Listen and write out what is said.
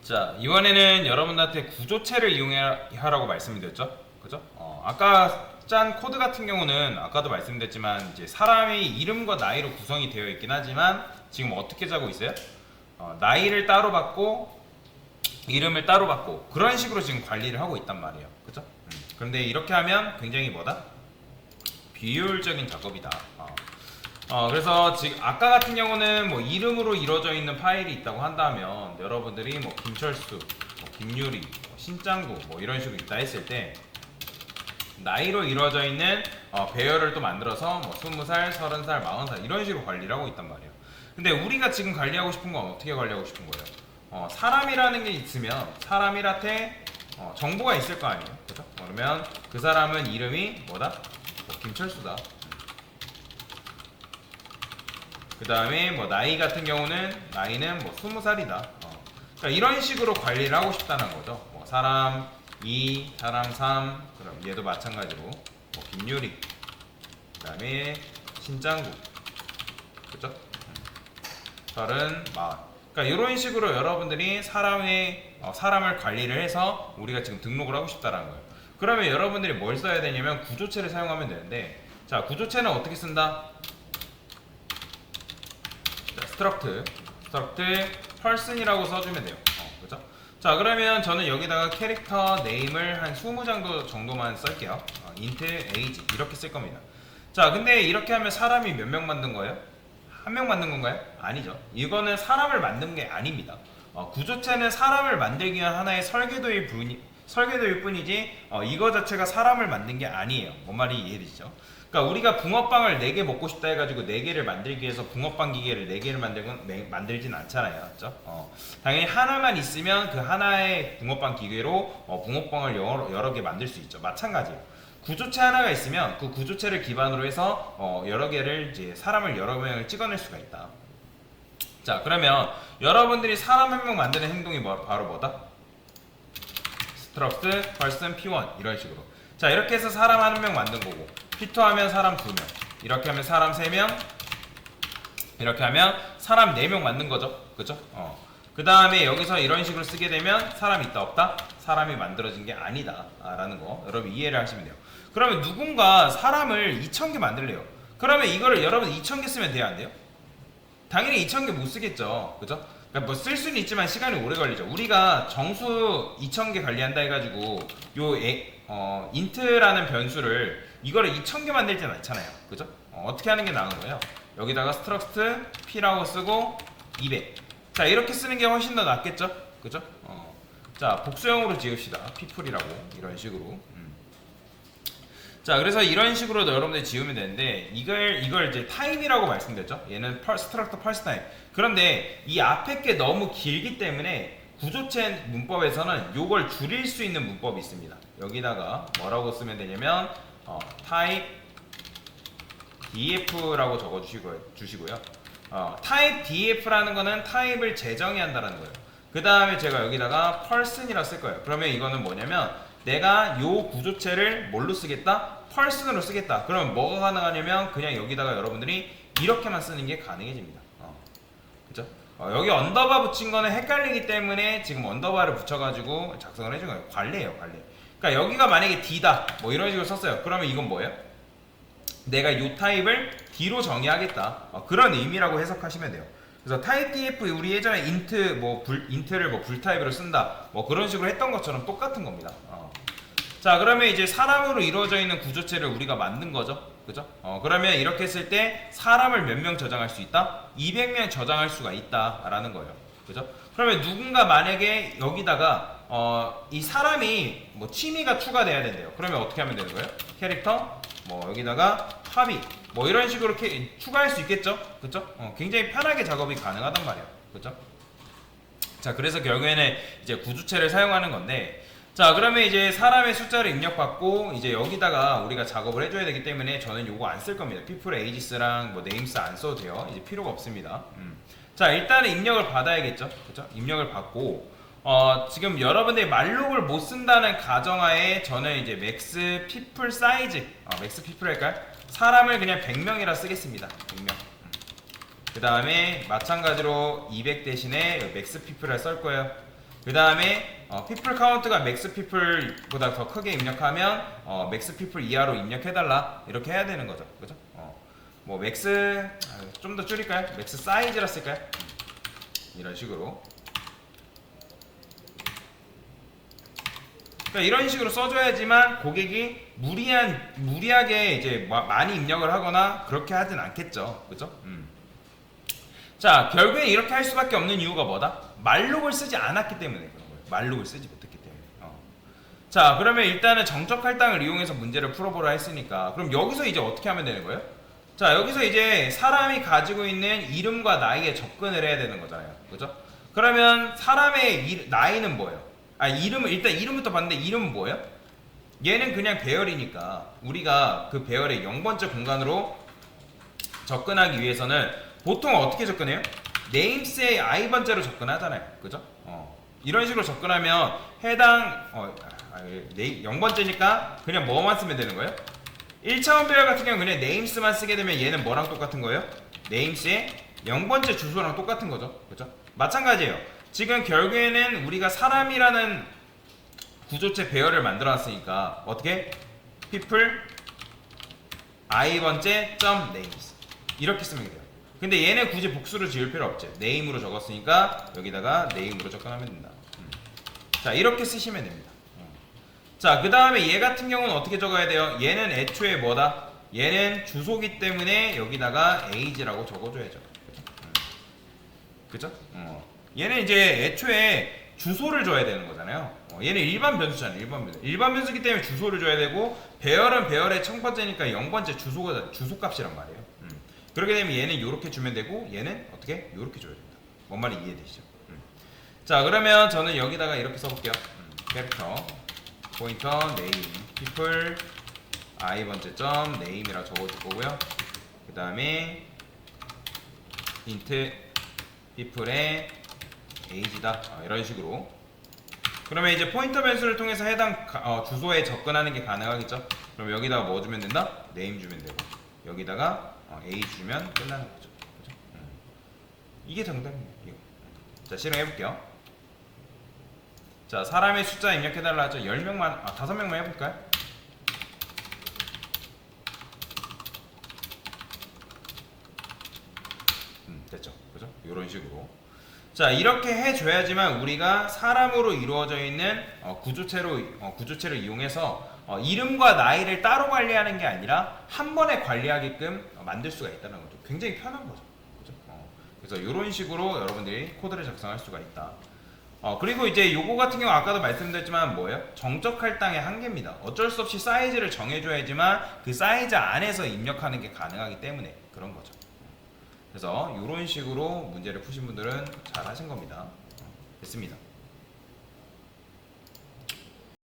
자, 이번에는 여러분들한테 구조체를 이용하라고 말씀드렸죠. 그죠? 아까 짠 코드 같은 경우는 아까도 말씀드렸지만 이제 사람이 이름과 나이로 구성이 되어 있긴 하지만 지금 어떻게 짜고 있어요? 나이를 따로 받고 이름을 따로 받고 그런 식으로 지금 관리를 하고 있단 말이에요. 그죠? 그런데 이렇게 하면 굉장히 뭐다? 비효율적인 작업이다. 그래서 지금 아까 같은 경우는 뭐 이름으로 이루어져 있는 파일이 있다고 한다면 여러분들이 뭐 김철수, 뭐 김유리, 뭐 신짱구 뭐 이런 식으로 있다 했을 때 나이로 이루어져 있는 배열을 또 만들어서 뭐 20살, 30살, 40살 이런 식으로 관리를 하고 있단 말이에요. 근데 우리가 지금 관리하고 싶은 건 어떻게 관리하고 싶은 거예요? 사람이라는 게 있으면 사람한테 정보가 있을 거 아니에요. 그죠? 그러면 그 사람은 이름이 뭐다? 뭐 김철수다. 그 다음에 뭐 나이 같은 경우는 나이는 뭐 20살이다. 그러니까 이런 식으로 관리를 하고 싶다는 거죠. 뭐 사람 2, 사람 3, 그럼 얘도 마찬가지로 뭐 김유리, 그 다음에 신짱구, 그죠? 30, 40. 그러니까 이런 식으로 여러분들이 사람을 관리를 해서 우리가 지금 등록을 하고 싶다라는 거예요. 그러면 여러분들이 뭘 써야 되냐면 구조체를 사용하면 되는데, 자, 구조체는 어떻게 쓴다? struct person이라고 써주면 돼요. 그죠? 자, 그러면 저는 여기다가 캐릭터 네임을 한 20장 정도만 쓸게요. int age 이렇게 쓸 겁니다. 자, 근데 이렇게 하면 사람이 몇 명 만든 거예요? 한 명 만든 건가요? 아니죠. 이거는 사람을 만든 게 아닙니다. 구조체는 사람을 만들기 위한 하나의 설계도일 뿐이지 이거 자체가 사람을 만든 게 아니에요. 뭔 말이 이해되시죠? 그러니까 우리가 붕어빵을 4개 먹고 싶다 해가지고 4개를 만들기 위해서 붕어빵 기계를 4개를 만들진 않잖아요. 그렇죠? 당연히 하나만 있으면 그 하나의 붕어빵 기계로 붕어빵을 여러 개 만들 수 있죠. 마찬가지예요. 구조체 하나가 있으면 그 구조체를 기반으로 해서 여러 개를 이제 사람을 여러 명을 찍어낼 수가 있다. 자, 그러면 여러분들이 사람 한 명 만드는 행동이 바로 뭐다? struct person p1 이런 식으로. 자, 이렇게 해서 사람 한 명 만든 거고 P2 하면 사람 2명, 이렇게 하면 사람 3명, 이렇게 하면 사람 4명 만든 거죠. 그죠? 그 다음에 여기서 이런 식으로 쓰게 되면 사람 있다 없다? 사람이 만들어진 게 아니다 라는 거 여러분 이해를 하시면 돼요. 그러면 누군가 사람을 2000개 만들래요. 그러면 이거를 여러분 2000개 쓰면 돼요, 안 돼요? 당연히 2000개 못 쓰겠죠. 그죠? 그러니까 뭐 쓸 수는 있지만 시간이 오래 걸리죠. 우리가 정수 2000개 관리한다 해가지고 int라는 변수를 이거를 2000개 만들진 않잖아요. 그죠? 어떻게 하는 게 나은 거예요? 여기다가 struct p라고 쓰고 200. 자, 이렇게 쓰는 게 훨씬 더 낫겠죠? 그죠? 자, 복수형으로 지읍시다. people이라고 이런 식으로. 자, 그래서 이런 식으로 여러분들이 지으면 되는데 이걸 이제 타입이라고 말씀드렸죠. 얘는 struct parse type. 그런데 이 앞에 게 너무 길기 때문에 구조체 문법에서는 이걸 줄일 수 있는 문법이 있습니다. 여기다가 뭐라고 쓰면 되냐면 type df라고 적어 주시고요. type df라는 거는 타입을 재정의 한다라는 거예요. 그 다음에 제가 여기다가 person이라 쓸 거예요. 그러면 이거는 뭐냐면 내가 요 구조체를 뭘로 쓰겠다? person으로 쓰겠다. 그러면 뭐가 가능하냐면 그냥 여기다가 여러분들이 이렇게만 쓰는 게 가능해집니다. 그죠? 여기 언더바 붙인 거는 헷갈리기 때문에 지금 언더바를 붙여가지고 작성을 해준 거예요. 관리예요, 관리. 그러니까 여기가 만약에 D다, 뭐 이런 식으로 썼어요. 그러면 이건 뭐예요? 내가 이 타입을 D로 정의하겠다. 그런 의미라고 해석하시면 돼요. 그래서 타입 df 우리 예전에 int를 뭐 불타입으로 쓴다, 뭐 그런 식으로 했던 것처럼 똑같은 겁니다. 자, 그러면 이제 사람으로 이루어져 있는 구조체를 우리가 만든 거죠. 그죠? 그러면 이렇게 했을 때 사람을 몇 명 저장할 수 있다? 200명 저장할 수가 있다라는 거예요. 그죠? 그러면 누군가 만약에 여기다가 이 사람이 뭐 취미가 추가돼야 된대요. 그러면 어떻게 하면 되는 거예요? 캐릭터 뭐 여기다가 합의 뭐 이런 식으로 추가할 수 있겠죠? 그죠? 굉장히 편하게 작업이 가능하단 말이에요. 그죠? 자, 그래서 결국에는 이제 구조체를 사용하는 건데, 자, 그러면 이제 사람의 숫자를 입력받고 이제 여기다가 우리가 작업을 해줘야 되기 때문에 저는 요거 안 쓸 겁니다. people ages랑 뭐 names 안 써도 돼요. 이제 필요가 없습니다. 자, 일단은 입력을 받아야겠죠. 그죠? 입력을 받고 지금 여러분들이 말록을 못 쓴다는 가정하에 저는 이제 max people size max people 할까요? 사람을 그냥 100명이라 쓰겠습니다. 100명. 그 다음에 마찬가지로 200 대신에 max people을 쓸 거예요. 그 다음에 people count가 max people보다 더 크게 입력하면 max people 이하로 입력해달라 이렇게 해야 되는 거죠. 그죠? 뭐 max 좀 더 줄일까요? max size라 쓸까요? 이런 식으로. 그러니까 이런 식으로 써줘야지만 고객이 무리하게 이제 많이 입력을 하거나 그렇게 하진 않겠죠. 그죠? 자, 결국에 이렇게 할 수밖에 없는 이유가 뭐다? 말록을 쓰지 않았기 때문에 그런 거예요. 말록을 쓰지 못했기 때문에. 자, 그러면 일단은 정적 할당을 이용해서 문제를 풀어보라 했으니까 그럼 여기서 이제 어떻게 하면 되는 거예요? 자, 여기서 이제 사람이 가지고 있는 이름과 나이에 접근을 해야 되는 거잖아요. 그죠? 그러면 사람의 나이는 뭐예요? 일단 이름부터 봤는데 이름은 뭐예요? 얘는 그냥 배열이니까 우리가 그 배열의 0번째 공간으로 접근하기 위해서는 보통 어떻게 접근해요? 네임스의 i번째로 접근하잖아요. 그죠? 이런 식으로 접근하면 해당 0번째니까 그냥 뭐만 쓰면 되는 거예요? 1차원 배열 같은 경우는 그냥 네임스만 쓰게 되면 얘는 뭐랑 똑같은 거예요? 네임스의 0번째 주소랑 똑같은 거죠. 그죠? 마찬가지예요. 지금 결국에는 우리가 사람이라는 구조체 배열을 만들어 놨으니까 어떻게? people i번째 names 이렇게 쓰면 돼요. 근데 얘는 굳이 복수를 지을 필요 없지. name으로 적었으니까 여기다가 name으로 접근하면 된다. 자, 이렇게 쓰시면 됩니다. 자, 그 다음에 얘 같은 경우는 어떻게 적어야 돼요? 얘는 애초에 뭐다? 얘는 주소기 때문에 여기다가 age라고 적어줘야죠. 그죠? 얘는 이제 애초에 주소를 줘야 되는 거잖아요. 얘는 일반 변수잖아요. 일반 변수기 때문에 주소를 줘야 되고 배열은 배열의 첫 번째니까 0번째 주소값이란 말이에요. 그렇게 되면 얘는 이렇게 주면 되고 얘는 어떻게? 이렇게 줘야 된다. 뭔 말이 이해되시죠? 자, 그러면 저는 여기다가 이렇게 써볼게요. 캐릭터 포인터 name people i번째 점 name이라 적어줄 거고요. 그 다음에 int people의 age다. 이런 식으로. 그러면 이제 포인터 변수를 통해서 해당 주소에 접근하는 게 가능하겠죠. 그럼 여기다가 뭐 주면 된다? name 주면 되고 여기다가 age 주면 끝나는 거죠. 그죠? 이게 정답입니다. 이거. 자, 실행해 볼게요. 자, 사람의 숫자 입력해달라 하죠. 10명만, 5명만 해볼까요? 됐죠. 그죠? 이런 식으로. 자, 이렇게 해줘야지만 우리가 사람으로 이루어져 있는 구조체를 이용해서 이름과 나이를 따로 관리하는 게 아니라 한 번에 관리하게끔 만들 수가 있다는 거죠. 굉장히 편한 거죠. 그죠? 그래서 이런 식으로 여러분들이 코드를 작성할 수가 있다. 그리고 이제 요거 같은 경우 아까도 말씀드렸지만 뭐예요? 정적 할당의 한계입니다. 어쩔 수 없이 사이즈를 정해줘야지만 그 사이즈 안에서 입력하는 게 가능하기 때문에 그런 거죠. 그래서 이런 식으로 문제를 푸신 분들은 잘 하신 겁니다. 됐습니다.